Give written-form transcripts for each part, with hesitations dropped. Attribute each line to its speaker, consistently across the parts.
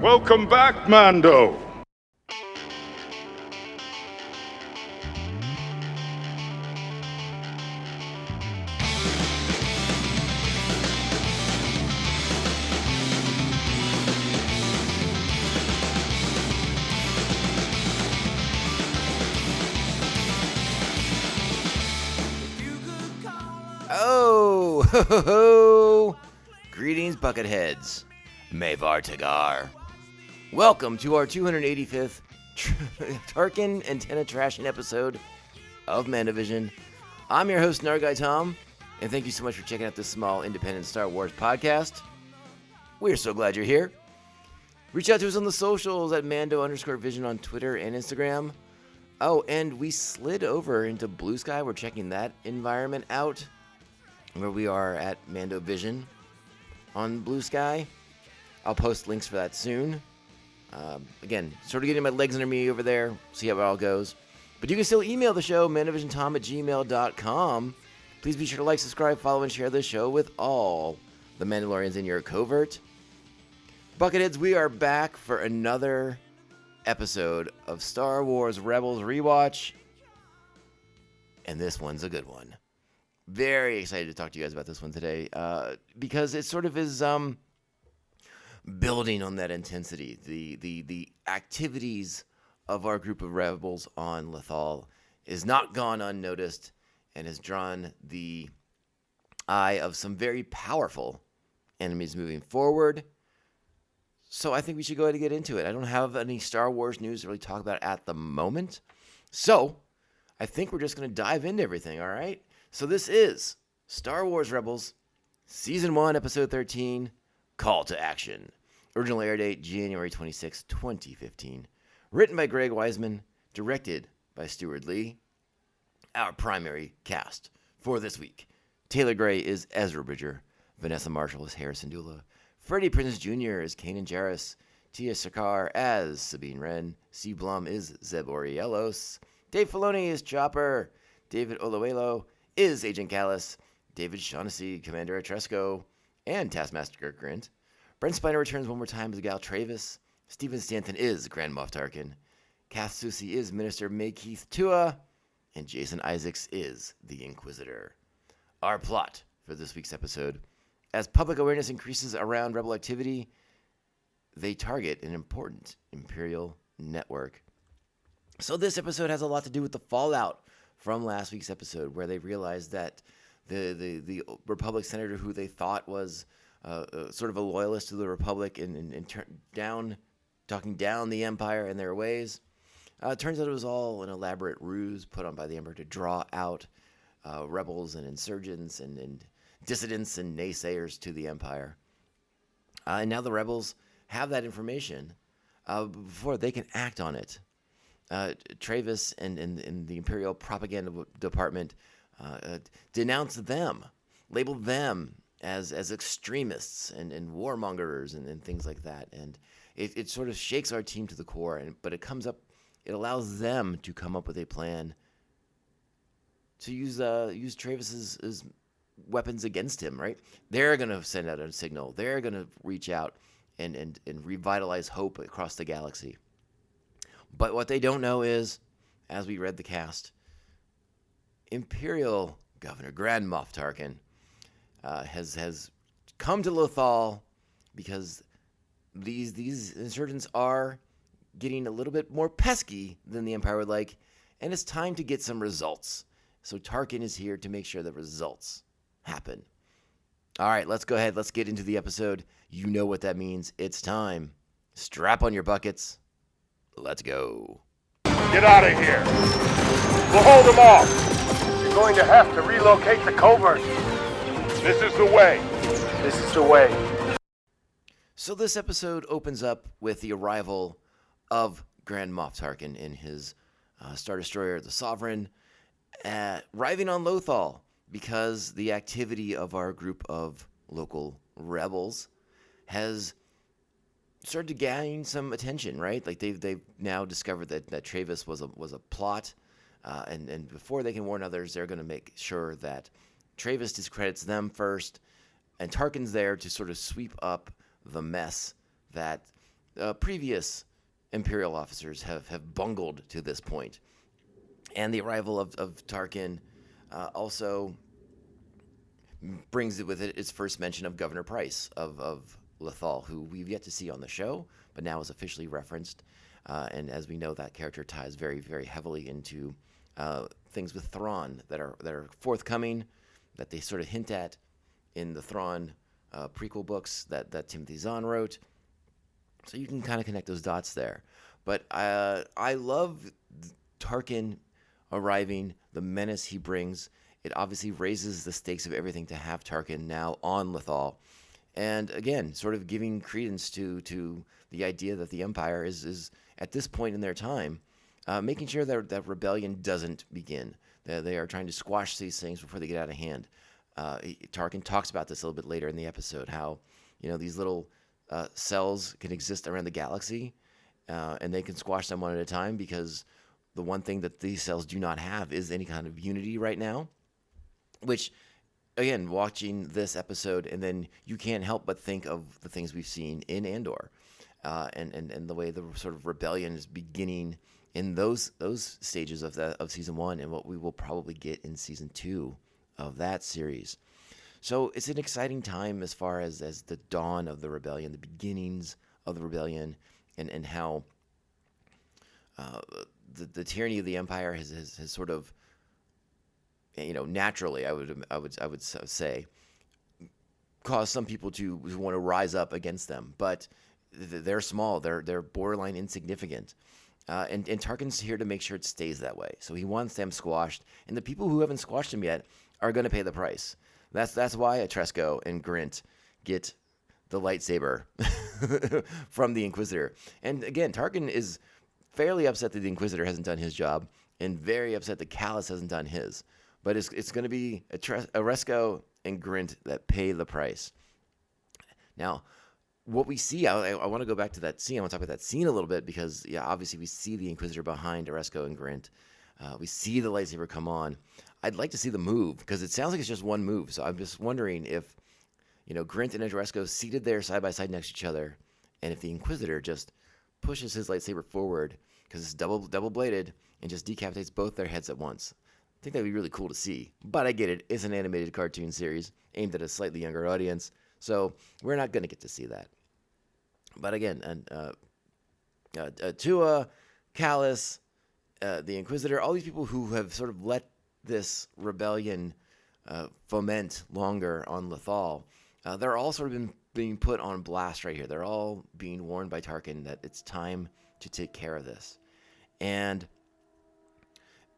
Speaker 1: Welcome back, Mando.
Speaker 2: Oh, ho, ho, ho. Greetings, Bucketheads. Mavar Tagar. Welcome to our 285th Tarkin Antenna Trashing episode of Mandovision. I'm your host, Narguy Tom, and thank you so much for checking out this small independent Star Wars podcast. We're so glad you're here. Reach out to us on the socials at Mando_Vision on Twitter and Instagram. Oh, and we slid over into Blue Sky. We're checking that environment out, where we are at Mando Vision on Blue Sky. I'll post links for that soon. Again, sort of getting my legs under me over there, see how it all goes. But you can still email the show, mandovisiontom@gmail.com. Please be sure to like, subscribe, follow, and share this show with all the Mandalorians in your covert. Bucketheads, we are back for another episode of Star Wars Rebels Rewatch. And this one's a good one. Very excited to talk to you guys about this one today, because it sort of is building on that intensity. The activities of our group of rebels on Lothal is not gone unnoticed and has drawn the eye of some very powerful enemies moving forward. So I think we should go ahead and get into it. I don't have any Star Wars news to really talk about at the moment. So I think we're just going to dive into everything, all right? So this is Star Wars Rebels, Season 1, Episode 13, Call to Action. Original air date, January 26, 2015. Written by Greg Weisman, directed by Stuart Lee. Our primary cast for this week. Taylor Gray is Ezra Bridger. Vanessa Marshall is Harrison Dula. Freddie Prinze Jr. is Kanan Jarrus. Tia Sakar as Sabine Wren. C. Blum is Zeb Orielos. Dave Filoni is Chopper. David Oluwelo is Agent Callus. David Shaughnessy, Commander Atresco, and Taskmaster Grint. Brent Spiner returns one more time as Gal Travis. Stephen Stanton is Grand Moff Tarkin. Kath Soucie is Minister Maykeith Tua. And Jason Isaacs is the Inquisitor. Our plot for this week's episode: as public awareness increases around rebel activity, they target an important Imperial network. So this episode has a lot to do with the fallout from last week's episode, where they realized that the Republic senator who they thought was sort of a loyalist to the Republic and talking down the Empire and their ways, turns out it was all an elaborate ruse put on by the Emperor to draw out rebels and insurgents and dissidents and naysayers to the Empire. And now the rebels have that information before they can act on it. Travis and the Imperial Propaganda Department denounced them, labeled them as extremists and warmongers and things like that. And it sort of shakes our team to the core. But it allows them to come up with a plan to use Travis's weapons against him, right? They're going to send out a signal. They're going to reach out and revitalize hope across the galaxy. But what they don't know is, as we read the cast, Imperial Governor Grand Moff Tarkin has come to Lothal because these insurgents are getting a little bit more pesky than the Empire would like, and it's time to get some results. So Tarkin is here to make sure the results happen. All right, let's go ahead. Let's get into the episode. You know what that means. It's time. Strap on your buckets. Let's go.
Speaker 1: Get out of here. We'll hold them off.
Speaker 3: You're going to have to relocate the covert.
Speaker 1: This is the way.
Speaker 3: This is the way.
Speaker 2: So this episode opens up with the arrival of Grand Moff Tarkin in his Star Destroyer, the Sovereign, arriving on Lothal because the activity of our group of local rebels has started to gain some attention, right? Like they've now discovered that Travis was a plot, and before they can warn others, they're going to make sure that Travis discredits them first, and Tarkin's there to sort of sweep up the mess that previous Imperial officers have bungled to this point. And the arrival of Tarkin also brings it with it its first mention of Governor Price of Lothal, who we've yet to see on the show, but now is officially referenced. And as we know, that character ties very, very heavily into things with Thrawn that are forthcoming, that they sort of hint at in the Thrawn prequel books that Timothy Zahn wrote. So you can kind of connect those dots there. But I love Tarkin arriving, the menace he brings. It obviously raises the stakes of everything to have Tarkin now on Lothal. And again, sort of giving credence to the idea that the Empire is at this point in their time, making sure that rebellion doesn't begin. That they are trying to squash these things before they get out of hand. Tarkin talks about this a little bit later in the episode, how these little cells can exist around the galaxy, and they can squash them one at a time, because the one thing that these cells do not have is any kind of unity right now, which, again, watching this episode, and then you can't help but think of the things we've seen in Andor, and the way the sort of rebellion is beginning in those stages of season 1, and what we will probably get in season 2 of that series. So it's an exciting time as far as the dawn of the rebellion, the beginnings of the rebellion, and how the tyranny of the Empire has sort of, naturally, I would say, caused some people to want to rise up against them. But they're small, they're borderline insignificant. And Tarkin's here to make sure it stays that way. So he wants them squashed, and the people who haven't squashed them yet are going to pay the price. That's why Atresco and Grint get the lightsaber from the Inquisitor. And again, Tarkin is fairly upset that the Inquisitor hasn't done his job, and very upset that Callus hasn't done his. But it's going to be Atresco and Grint that pay the price. Now, what we see, I want to go back to that scene. I want to talk about that scene a little bit, because, obviously we see the Inquisitor behind Atresco and Grint. We see the lightsaber come on. I'd like to see the move, because it sounds like it's just one move. So I'm just wondering if, Grint and Atresco seated there side by side next to each other, and if the Inquisitor just pushes his lightsaber forward, because it's double bladed, and just decapitates both their heads at once. I think that'd be really cool to see. But I get it. It's an animated cartoon series aimed at a slightly younger audience, so we're not going to get to see that. But again, Tua, Callus, the Inquisitor, all these people who have sort of let this rebellion foment longer on Lothal, they're all sort of being put on blast right here. They're all being warned by Tarkin that it's time to take care of this. And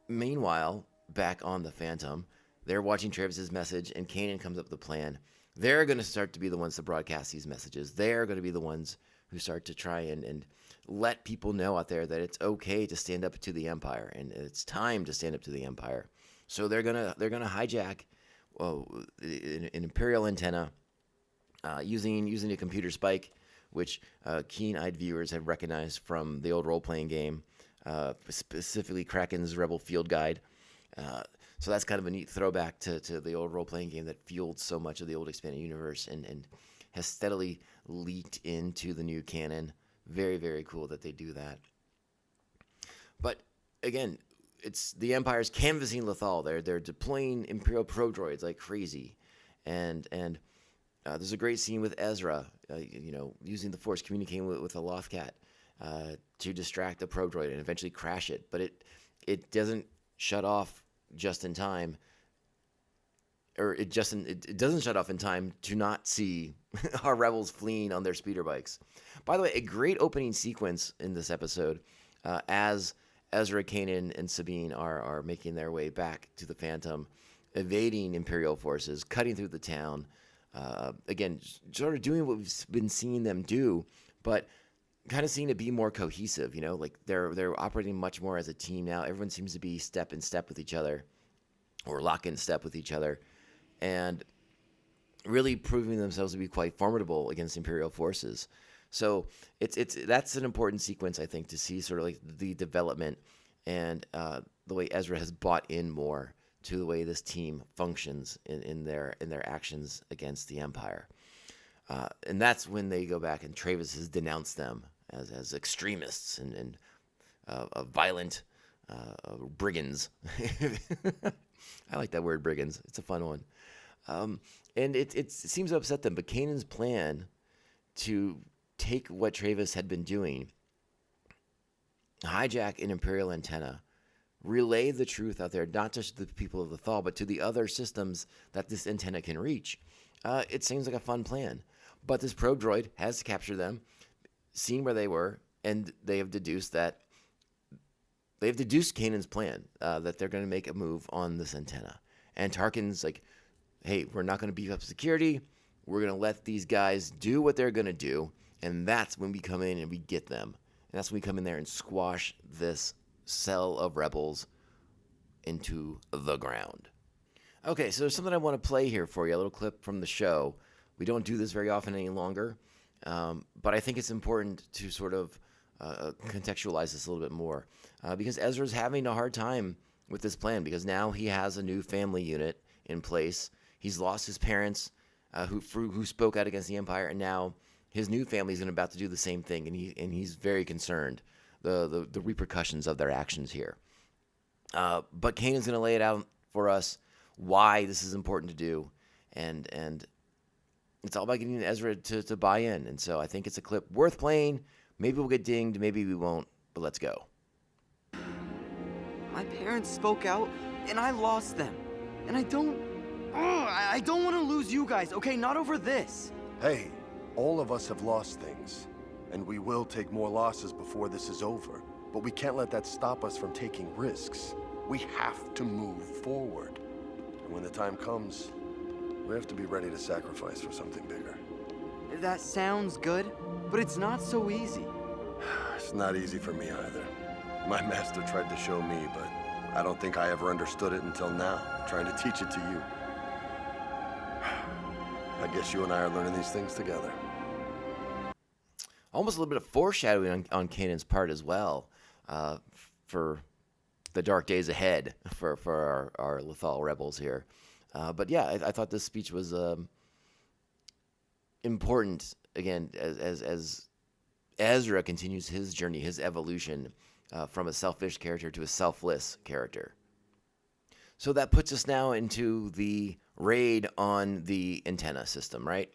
Speaker 2: meanwhile, back on the Phantom, they're watching Travis's message, and Kanan comes up with a plan. They're going to start to be the ones to broadcast these messages. They're going to be the ones who start to try and let people know out there that it's okay to stand up to the Empire, and it's time to stand up to the Empire. So they're gonna hijack an Imperial antenna using a computer spike, which keen-eyed viewers have recognized from the old role-playing game, specifically Kraken's Rebel Field Guide. So that's kind of a neat throwback to the old role-playing game that fueled so much of the old expanded universe and has steadily leaked into the new canon. Very, very cool that they do that. But again, it's the Empire's canvassing Lothal. They're deploying Imperial pro-droids like crazy. And there's a great scene with Ezra, using the Force, communicating with a Lothcat to distract the pro-droid and eventually crash it. But it doesn't shut off just in time, or it doesn't shut off in time to not see our rebels fleeing on their speeder bikes. By the way, a great opening sequence in this episode, as Ezra, Kanan, and Sabine are making their way back to the Phantom, evading Imperial forces, cutting through the town. Again, sort of doing what we've been seeing them do, but kind of seeing it be more cohesive. Like they're operating much more as a team now. Everyone seems to be step in step with each other, or lock in step with each other, and really proving themselves to be quite formidable against Imperial forces. So that's an important sequence, I think, to see sort of like the development and the way Ezra has bought in more to the way this team functions in their actions against the Empire. And that's when they go back and Travis has denounced them as extremists and violent brigands. I like that word, brigands. It's a fun one. And it seems to upset them. But Kanan's plan to take what Travis had been doing, hijack an Imperial antenna, relay the truth out there, not just to the people of Lothal, but to the other systems that this antenna can reach. It seems like a fun plan. But this probe droid has captured them, seen where they were, and they have deduced Kanan's plan, that they're going to make a move on this antenna. And Tarkin's like, hey, we're not going to beef up security. We're going to let these guys do what they're going to do. And that's when we come in and we get them. And that's when we come in there and squash this cell of rebels into the ground. Okay, so there's something I want to play here for you, a little clip from the show. We don't do this very often any longer, but I think it's important to sort of contextualize this a little bit more, because Ezra's having a hard time with this plan, because now he has a new family unit in place. He's lost his parents, who spoke out against the Empire, and now his new family is about to do the same thing, and he's very concerned the repercussions of their actions here. But Kanan's going to lay it out for us why this is important to do, and it's all about getting Ezra to buy in. And so I think it's a clip worth playing. Maybe we'll get dinged, maybe we won't, but let's go.
Speaker 4: My parents spoke out, and I lost them. And I don't want to lose you guys, okay? Not over this.
Speaker 5: Hey, all of us have lost things, and we will take more losses before this is over. But we can't let that stop us from taking risks. We have to move forward. And when the time comes, we have to be ready to sacrifice for something bigger.
Speaker 4: That sounds good, but it's not so easy.
Speaker 5: It's not easy for me either. My master tried to show me, but I don't think I ever understood it until now, trying to teach it to you. I guess you and I are learning these things together.
Speaker 2: Almost a little bit of foreshadowing on Kanan's part as well, for the dark days ahead for our Lothal rebels here. But yeah, I thought this speech was important, again, as Ezra continues his journey, his evolution from a selfish character to a selfless character. So that puts us now into the raid on the antenna system, right?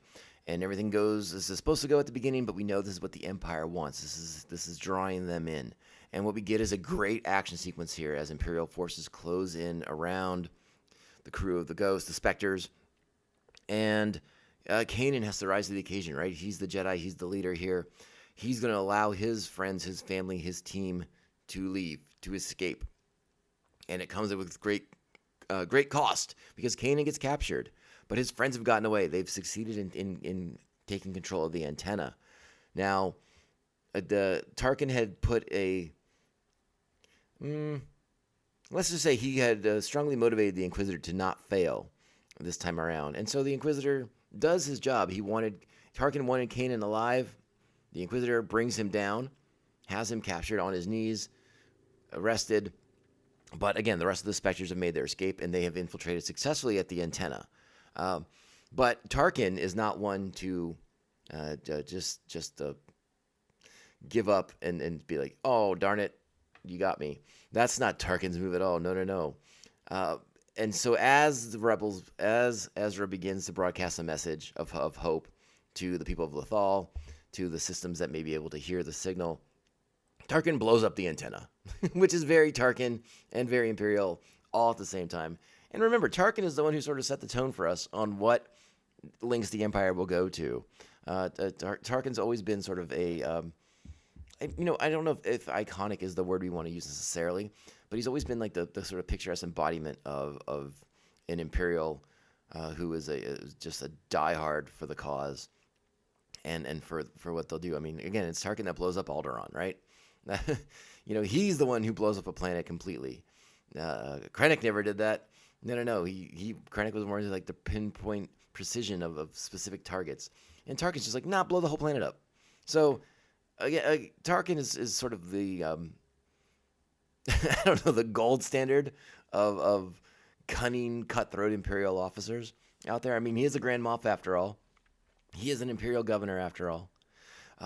Speaker 2: And everything goes, this is supposed to go at the beginning, but we know this is what the Empire wants. This is drawing them in. And what we get is a great action sequence here as Imperial forces close in around the crew of the Ghost, the Spectres, and Kanan has to rise to the occasion, right? He's the Jedi, he's the leader here. He's going to allow his friends, his family, his team to leave, to escape. And it comes with great cost, because Kanan gets captured. But his friends have gotten away. They've succeeded in taking control of the antenna. Now, the Tarkin had put a... let's just say he had strongly motivated the Inquisitor to not fail this time around. And so the Inquisitor does his job. Tarkin wanted Kanan alive. The Inquisitor brings him down, has him captured on his knees, arrested. But again, the rest of the Spectres have made their escape, and they have infiltrated successfully at the antenna. But Tarkin is not one to just give up and be like, oh, darn it, you got me. That's not Tarkin's move at all. No. And so as Ezra begins to broadcast a message of hope to the people of Lothal, to the systems that may be able to hear the signal, Tarkin blows up the antenna, which is very Tarkin and very Imperial all at the same time. And remember, Tarkin is the one who sort of set the tone for us on what links the Empire will go to. Tarkin's always been sort of a... I don't know if iconic is the word we want to use necessarily, but he's always been like the sort of picturesque embodiment of an Imperial who is just a diehard for the cause and for what they'll do. I mean, again, it's Tarkin that blows up Alderaan, right? He's the one who blows up a planet completely. Krennic never did that. No. Krennic was more into like the pinpoint precision of specific targets, and Tarkin's just like, nah, blow the whole planet up. So. Tarkin is sort of the, the gold standard of cunning, cutthroat Imperial officers out there. I mean, he is a Grand Moff after all. He is an Imperial governor after all.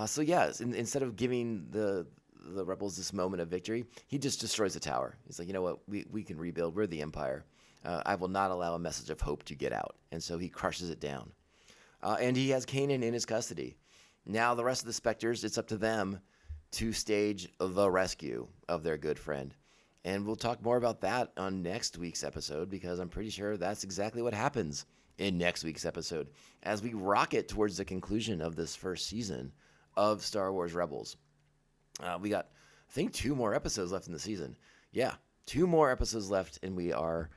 Speaker 2: So yeah, instead of giving the rebels this moment of victory, he just destroys the tower. He's like, you know what, we can rebuild. We're the Empire. I will not allow a message of hope to get out. And so he crushes it down. And he has Kanan in his custody. Now the rest of the Spectres, it's up to them to stage the rescue of their good friend. And we'll talk more about that on next week's episode, because I'm pretty sure that's exactly what happens in next week's episode as we rocket towards the conclusion of this first season of Star Wars Rebels. We got, I think, 2 more episodes left in the season. Yeah, 2 more episodes left, and we are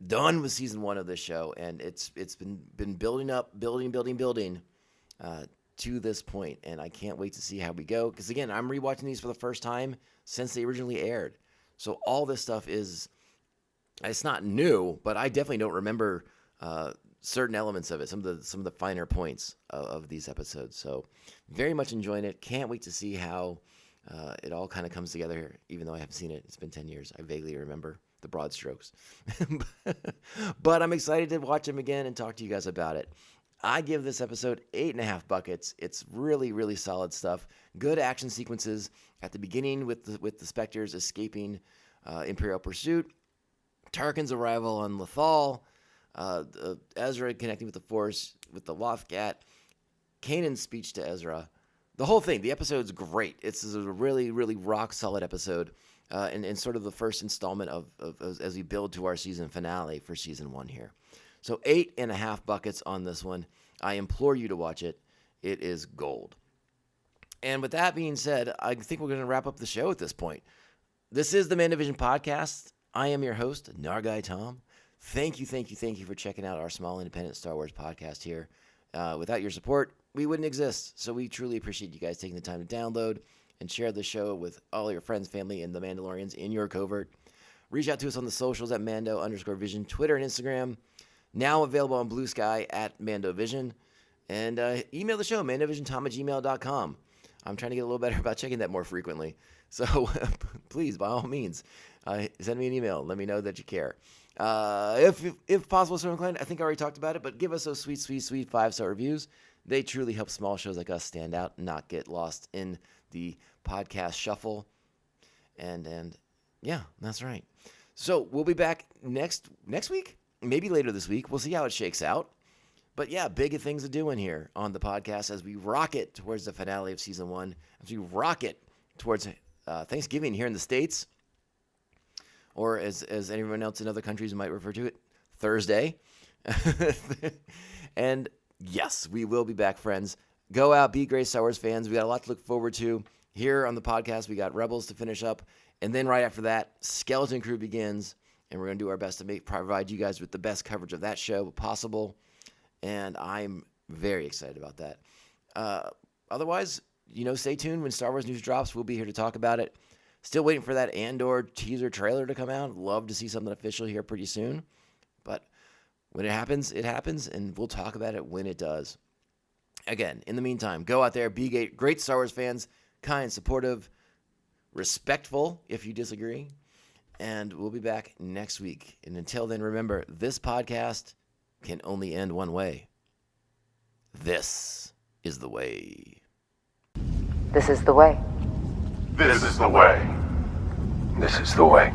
Speaker 2: done with season 1 of this show. And it's been building up, building to this point, and I can't wait to see how we go. Because again, I'm rewatching these for the first time since they originally aired, so all this stuff it's not new, but I definitely don't remember certain elements of it, some of the finer points of these episodes. So very much enjoying it. Can't wait to see how it all kind of comes together here. Even though I haven't seen it, it's been 10 years. I vaguely remember the broad strokes, but I'm excited to watch them again and talk to you guys about it. I give this episode 8.5 buckets. It's really, really solid stuff. Good action sequences at the beginning with the Spectres escaping Imperial pursuit, Tarkin's arrival on Lothal, Ezra connecting with the Force with the Lothcat, Kanan's speech to Ezra. The whole thing, the episode's great. It's a really, really rock solid episode, and sort of the first installment of as we build to our season finale for season 1 here. So 8.5 buckets on this one. I implore you to watch it. It is gold. And with that being said, I think we're going to wrap up the show at this point. This is the Mandovision Podcast. I am your host, Nargai Tom. Thank you for checking out our small independent Star Wars podcast here. Without your support, we wouldn't exist. So we truly appreciate you guys taking the time to download and share the show with all your friends, family, and the Mandalorians in your covert. Reach out to us on the socials at Mando_Vision, Twitter and Instagram. Now available on Blue Sky at Mandovision. And email the show, mandovisiontom@gmail.com. I'm trying to get a little better about checking that more frequently. So please, by all means, send me an email. Let me know that you care. If possible, so inclined, I think I already talked about it, but give us those sweet 5-star reviews. They truly help small shows like us stand out and not get lost in the podcast shuffle. And yeah, that's right. So we'll be back next week. Maybe later this week. We'll see how it shakes out. But yeah, big things to do in here on the podcast as we rocket towards the finale of season 1, as we rocket towards Thanksgiving here in the States, or as anyone else in other countries might refer to it, Thursday. And yes, we will be back, friends. Go out, be great Star Wars fans. We got a lot to look forward to here on the podcast. We got Rebels to finish up, and then right after that, Skeleton Crew begins. And we're going to do our best to provide you guys with the best coverage of that show possible. And I'm very excited about that. Otherwise, stay tuned. When Star Wars news drops, we'll be here to talk about it. Still waiting for that Andor teaser trailer to come out. Love to see something official here pretty soon. But when it happens, and we'll talk about it when it does. Again, in the meantime, go out there, be great Star Wars fans, kind, supportive, respectful if you disagree. And we'll be back next week. And until then, remember, this podcast can only end one way. This is the way.
Speaker 6: This is the way.
Speaker 1: This is the way.
Speaker 5: This is the way.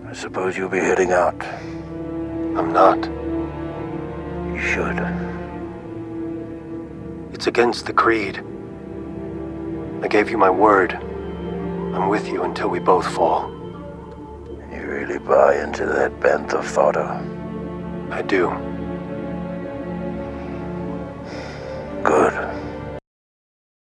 Speaker 7: I suppose you'll be heading out.
Speaker 5: I'm not.
Speaker 7: You should.
Speaker 5: It's against the creed. I gave you my word. I'm with you until we both fall.
Speaker 7: You really buy into that bantha fodder?
Speaker 5: I do.